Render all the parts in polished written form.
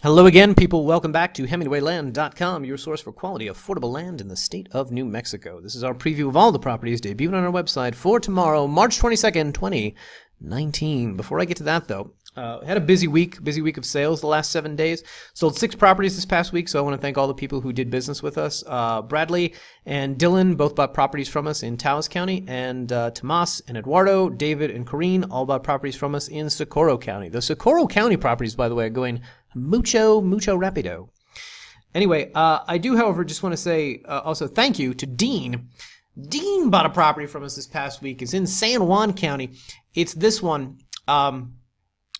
Hello again, people. Welcome back to HemingwayLand.com, your source for quality, affordable land in the state of New Mexico. This is our preview of all the properties debuted on our website for tomorrow, March 22nd, 2019. Before I get to that, though, had a busy week of sales the last 7 days. Sold 6 properties this past week, so I want to thank all the people who did business with us. Bradley and Dylan both bought properties from us in Taos County, and Tomas and Eduardo, David and Corrine all bought properties from us in Socorro County. The Socorro County properties, by the way, are going mucho rapido. Anyway, I do, however, just want to say also thank you to Dean. Dean bought a property from us this past week. It's in San Juan County. It's this one.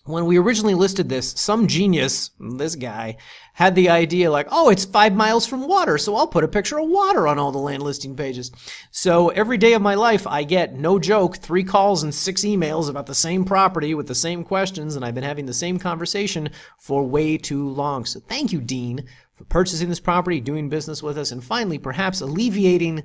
When we originally listed this, some genius, this guy, had the idea like, oh, it's 5 miles from water, so I'll put a picture of water on all the land listing pages. So every day of my life, I get, no joke, 3 calls and 6 emails about the same property with the same questions, and I've been having the same conversation for way too long. So thank you, Dean, for purchasing this property, doing business with us, and finally, perhaps alleviating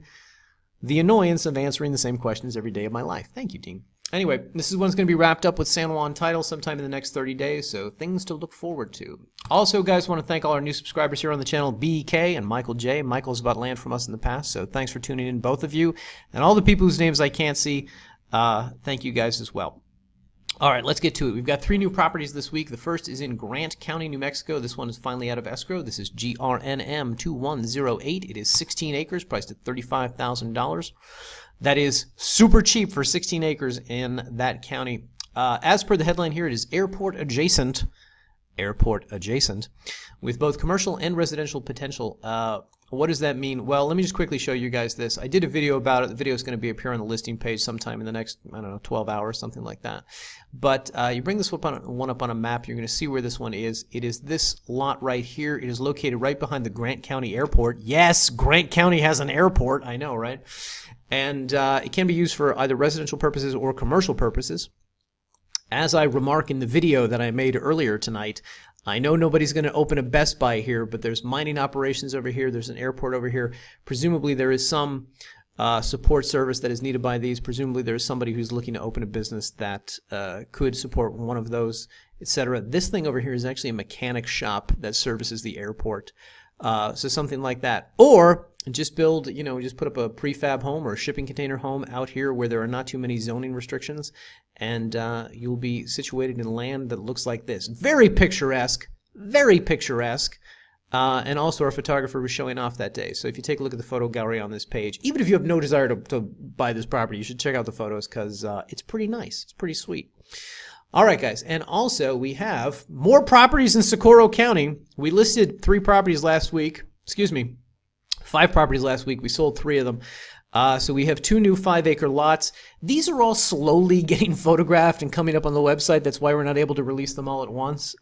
the annoyance of answering the same questions every day of my life. Thank you, Dean. Anyway, this is one's going to be wrapped up with San Juan title sometime in the next 30 days, so things to look forward to. Also, guys, want to thank all our new subscribers here on the channel, BK and Michael J. Michael's bought land from us in the past, so thanks for tuning in, both of you. And all the people whose names I can't see, thank you guys as well. All right, let's get to it. We've got 3 new properties this week. The first is in Grant County, New Mexico. This one is finally out of escrow. This is GRNM 2108. It is 16 acres, priced at $35,000. That is super cheap for 16 acres in that county. As per the headline here, it is airport adjacent, with both commercial and residential potential. What does that mean? Well, let me just quickly show you guys this. I did a video about it. The video is going to be appear on the listing page sometime in the next, I don't know, 12 hours, something like that. But you bring this one up on a map, you're going to see where this one is. It is this lot right here. It is located right behind the Grant County Airport. Yes, Grant County has an airport. I know, right? And it can be used for either residential purposes or commercial purposes. As I remark in the video that I made earlier tonight, I know nobody's going to open a Best Buy here, but there's mining operations over here. There's an airport over here. Presumably there is some support service that is needed by these. Presumably there is somebody who's looking to open a business that could support one of those, etc. This thing over here is actually a mechanic shop that services the airport. So something like that. Or just build, just put up a prefab home or a shipping container home out here where there are not too many zoning restrictions, and you'll be situated in land that looks like this. Very picturesque, and also our photographer was showing off that day. So if you take a look at the photo gallery on this page, even if you have no desire to buy this property, you should check out the photos because it's pretty nice. It's pretty sweet. All right, guys, and also we have more properties in Socorro County. We listed 3 properties last week. 5 properties last week. We sold 3 of them. So we have 2 new 5-acre lots. These are all slowly getting photographed and coming up on the website. That's why we're not able to release them all at once.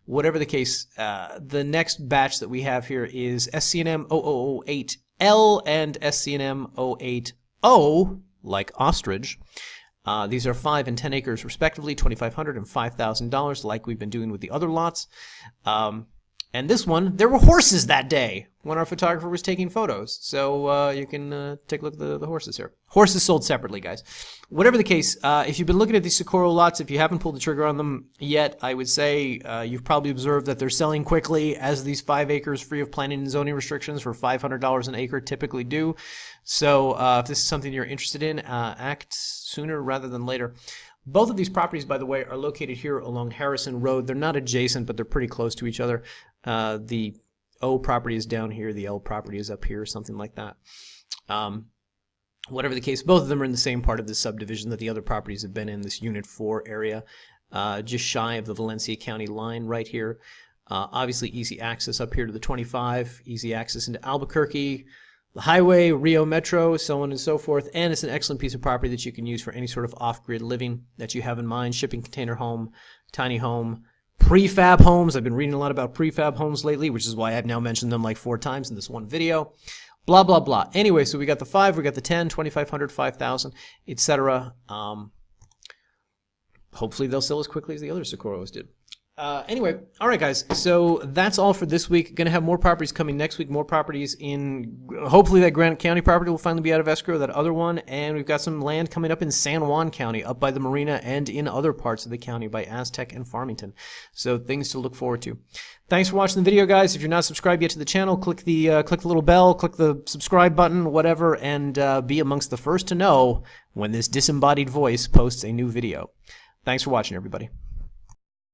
Whatever the case, the next batch that we have here is SCNM 0008L and SCNM 080, like ostrich. These are 5 and 10 acres respectively, $2,500 and $5,000, like we've been doing with the other lots. And this one, there were horses that day when our photographer was taking photos. So you can take a look at the horses here. Horses sold separately, guys. Whatever the case, if you've been looking at these Socorro lots, if you haven't pulled the trigger on them yet, I would say you've probably observed that they're selling quickly, as these 5 acres free of planning and zoning restrictions for $500 an acre typically do. So if this is something you're interested in, act sooner rather than later. Both of these properties, by the way, are located here along Harrison Road. They're not adjacent, but they're pretty close to each other. The O property is down here. The L property is up here, something like that. Whatever the case, both of them are in the same part of the subdivision that the other properties have been in, this Unit 4 area, just shy of the Valencia County line right here. Obviously, easy access up here to the 25, easy access into Albuquerque, the highway, Rio Metro, so on and so forth, and it's an excellent piece of property that you can use for any sort of off-grid living that you have in mind. Shipping container home, tiny home, prefab homes. I've been reading a lot about prefab homes lately, which is why I've now mentioned them like 4 times in this one video. Blah, blah, blah. Anyway, so we got the 5, we got the 10, 2,500, 5,000, etc. Hopefully they'll sell as quickly as the other Socorros did. Anyway, all right, guys. So that's all for this week. Going to have more properties coming next week. More properties in, hopefully that Granite County property will finally be out of escrow, that other one. And we've got some land coming up in San Juan County, up by the marina, and in other parts of the county by Aztec and Farmington. So things to look forward to. Thanks for watching the video, guys. If you're not subscribed yet to the channel, click the little bell, click the subscribe button, whatever, and be amongst the first to know when this disembodied voice posts a new video. Thanks for watching, everybody.